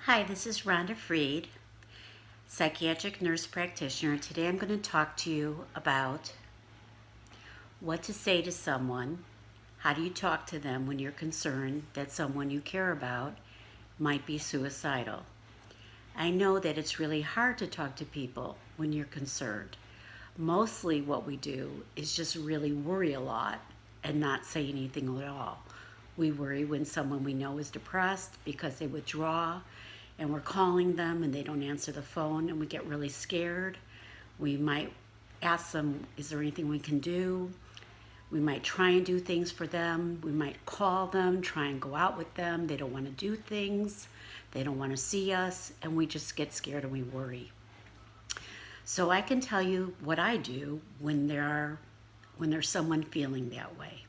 Hi, this is Rhonda Freed, psychiatric nurse practitioner. Today I'm going to talk to you about what to say to someone. How do you talk to them when you're concerned that someone you care about might be suicidal? I know that it's really hard to talk to people when you're concerned. Mostly what we do is just really worry a lot and not say anything at all. We worry when someone we know is depressed because they withdraw and we're calling them and they don't answer the phone and we get really scared. We might ask them, is there anything we can do? We might try and do things for them. We might call them, try and go out with them. They don't want to do things. They don't want to see us, and we just get scared and we worry. So I can tell you what I do when there's someone feeling that way.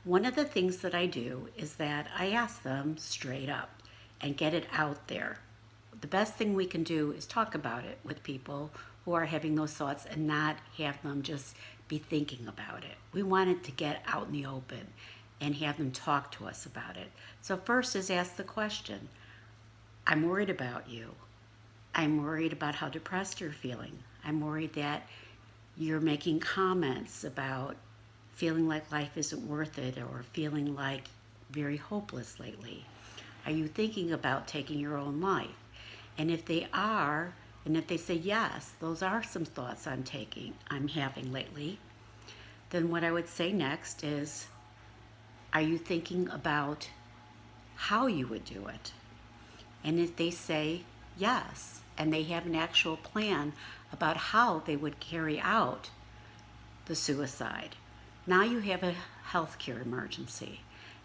One of the things that I do is that I ask them straight up and get it out there. The best thing we can do is talk about it with people who are having those thoughts and not have them just be thinking about it. We want it to get out in the open and have them talk to us about it. So first is ask the question, I'm worried about you. I'm worried about how depressed you're feeling. I'm worried that you're making comments about feeling like life isn't worth it or feeling like very hopeless lately. Are you thinking about taking your own life? And if they are, and if they say yes, those are some thoughts I'm having lately, then what I would say next is, are you thinking about how you would do it? And if they say yes, and they have an actual plan about how they would carry out the suicide, now you have a healthcare emergency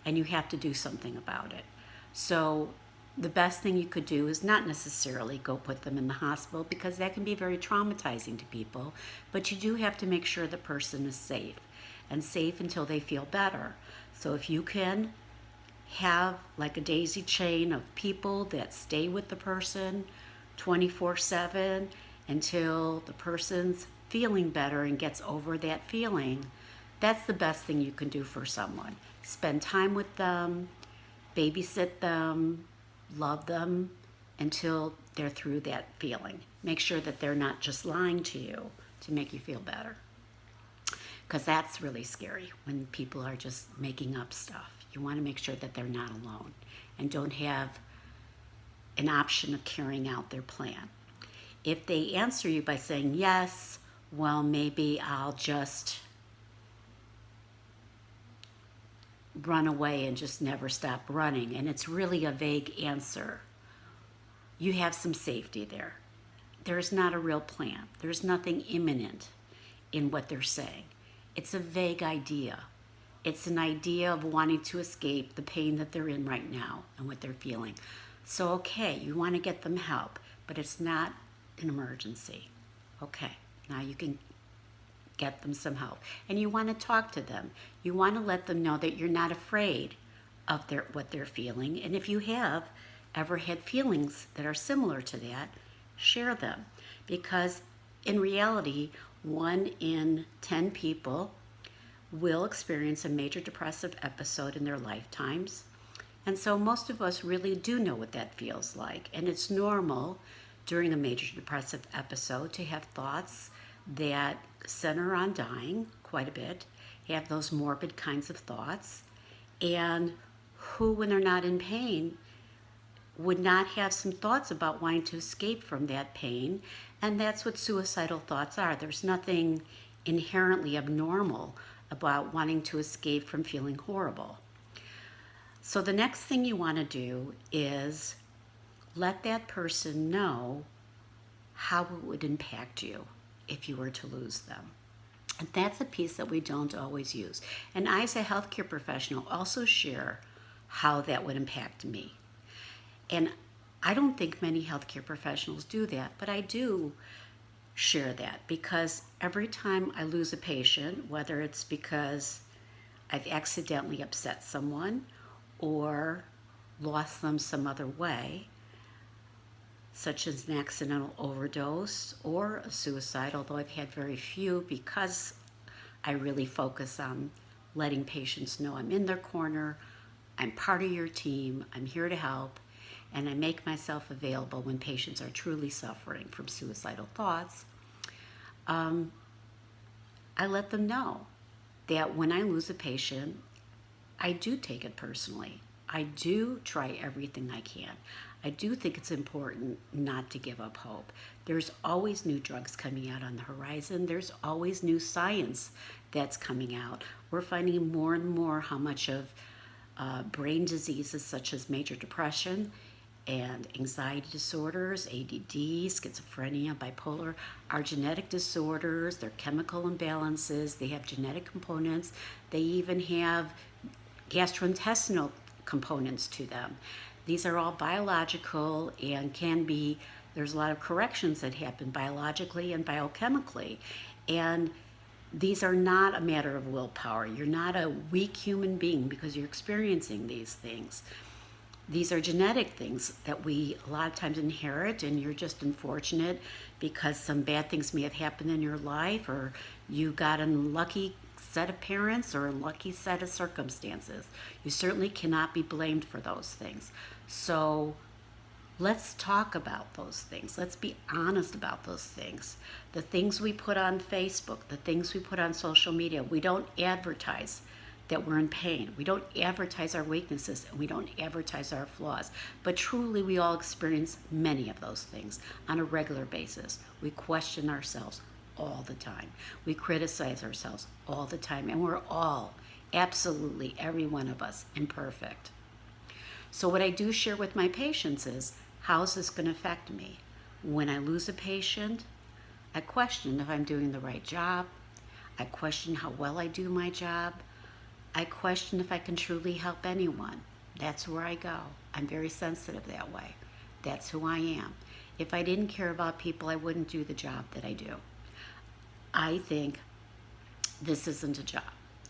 and you have to do something about it. So the best thing you could do is not necessarily go put them in the hospital because that can be very traumatizing to people, but you do have to make sure the person is safe and safe until they feel better. So if you can have like a daisy chain of people that stay with the person 24/7 until the person's feeling better and gets over that feeling, that's the best thing you can do for someone. Spend time with them, babysit them, love them until they're through that feeling. Make sure that they're not just lying to you to make you feel better, because that's really scary when people are just making up stuff. You want to make sure that they're not alone and don't have an option of carrying out their plan. If they answer you by saying yes, well, maybe I'll just run away and just never stop running, and it's really a vague answer, you have some safety there. There's not a real plan. There's nothing imminent in what they're saying. It's a vague idea. It's an idea of wanting to escape the pain that they're in right now and what they're feeling. So, okay, you want to get them help, but it's not an emergency. Okay, now you can get them some help. And you want to talk to them. You want to let them know that you're not afraid of what they're feeling. And if you have ever had feelings that are similar to that, share them. Because in reality, 1 in 10 people will experience a major depressive episode in their lifetimes. And so most of us really do know what that feels like. And it's normal during a major depressive episode to have thoughts that center on dying quite a bit, have those morbid kinds of thoughts, and who, when they're not in pain, would not have some thoughts about wanting to escape from that pain. And that's what suicidal thoughts are. There's nothing inherently abnormal about wanting to escape from feeling horrible. So the next thing you want to do is let that person know how it would impact you if you were to lose them. And that's a piece that we don't always use. And I, as a healthcare professional, also share how that would impact me. And I don't think many healthcare professionals do that, but I do share that because every time I lose a patient, whether it's because I've accidentally upset someone or lost them some other way, such as an accidental overdose or a suicide, although I've had very few because I really focus on letting patients know I'm in their corner, I'm part of your team, I'm here to help, and I make myself available when patients are truly suffering from suicidal thoughts. I let them know that when I lose a patient, I do take it personally. I do try everything I can. I do think it's important not to give up hope. There's always new drugs coming out on the horizon. There's always new science that's coming out. We're finding more and more how much of brain diseases such as major depression and anxiety disorders, ADD, schizophrenia, bipolar, are genetic disorders. They're chemical imbalances. They have genetic components. They even have gastrointestinal components to them. These are all biological and can be, there's a lot of corrections that happen biologically and biochemically. And these are not a matter of willpower. You're not a weak human being because you're experiencing these things. These are genetic things that we a lot of times inherit, and you're just unfortunate because some bad things may have happened in your life, or you got an unlucky set of parents or a lucky set of circumstances. You certainly cannot be blamed for those things. So let's talk about those things. Let's be honest about those things. The things we put on Facebook, the things we put on social media, we don't advertise that we're in pain. We don't advertise our weaknesses, and we don't advertise our flaws. But truly, we all experience many of those things on a regular basis. We question ourselves all the time. We criticize ourselves all the time, and we're all, absolutely every one of us, imperfect. So what I do share with my patients is, how's this going to affect me? When I lose a patient, I question if I'm doing the right job. I question how well I do my job. I question if I can truly help anyone. That's where I go. I'm very sensitive that way. That's who I am. If I didn't care about people, I wouldn't do the job that I do. I think this isn't a job.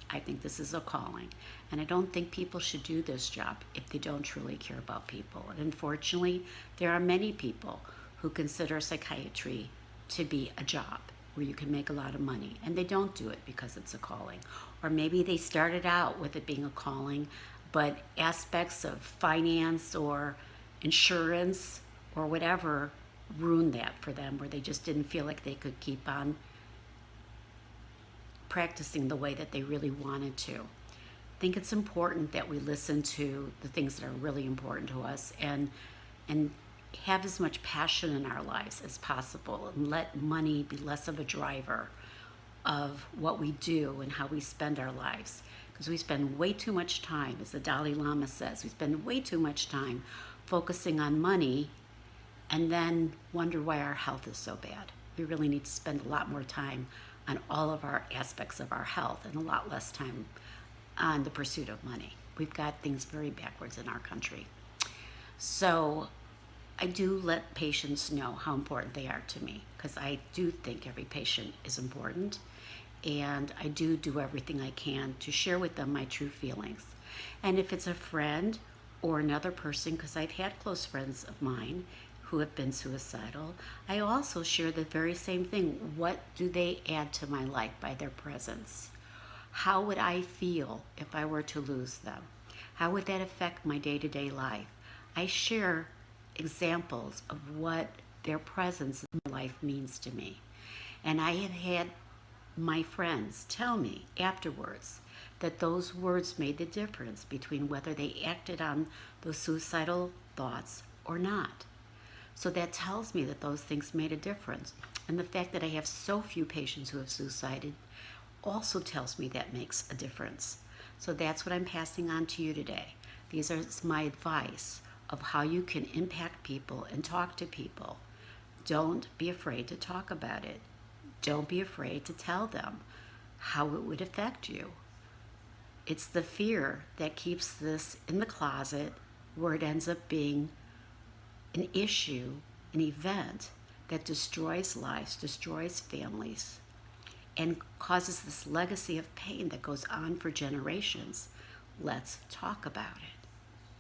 I think this is a calling. And I don't think people should do this job if they don't truly care about people. And unfortunately, there are many people who consider psychiatry to be a job where you can make a lot of money, and they don't do it because it's a calling. Or maybe they started out with it being a calling, but aspects of finance or insurance or whatever ruined that for them, where they just didn't feel like they could keep on practicing the way that they really wanted to. I think it's important that we listen to the things that are really important to us, and have as much passion in our lives as possible, and let money be less of a driver of what we do and how we spend our lives. Because we spend way too much time, as the Dalai Lama says, we spend way too much time focusing on money and then wonder why our health is so bad. We really need to spend a lot more time on all of our aspects of our health and a lot less time on the pursuit of money. We've got things very backwards in our country. So I do let patients know how important they are to me, because I do think every patient is important, and I do everything I can to share with them my true feelings. And if it's a friend or another person, because I've had close friends of mine who have been suicidal, I also share the very same thing. What do they add to my life by their presence? How would I feel if I were to lose them? How would that affect my day-to-day life? I share examples of what their presence in my life means to me. And I have had my friends tell me afterwards that those words made the difference between whether they acted on those suicidal thoughts or not. So that tells me that those things made a difference. And the fact that I have so few patients who have suicided also tells me that makes a difference. So that's what I'm passing on to you today. These are my advice of how you can impact people and talk to people. Don't be afraid to talk about it. Don't be afraid to tell them how it would affect you. It's the fear that keeps this in the closet, where it ends up being an issue, an event that destroys lives, destroys families, and causes this legacy of pain that goes on for generations. Let's talk about it.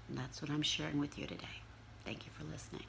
And that's what I'm sharing with you today. Thank you for listening.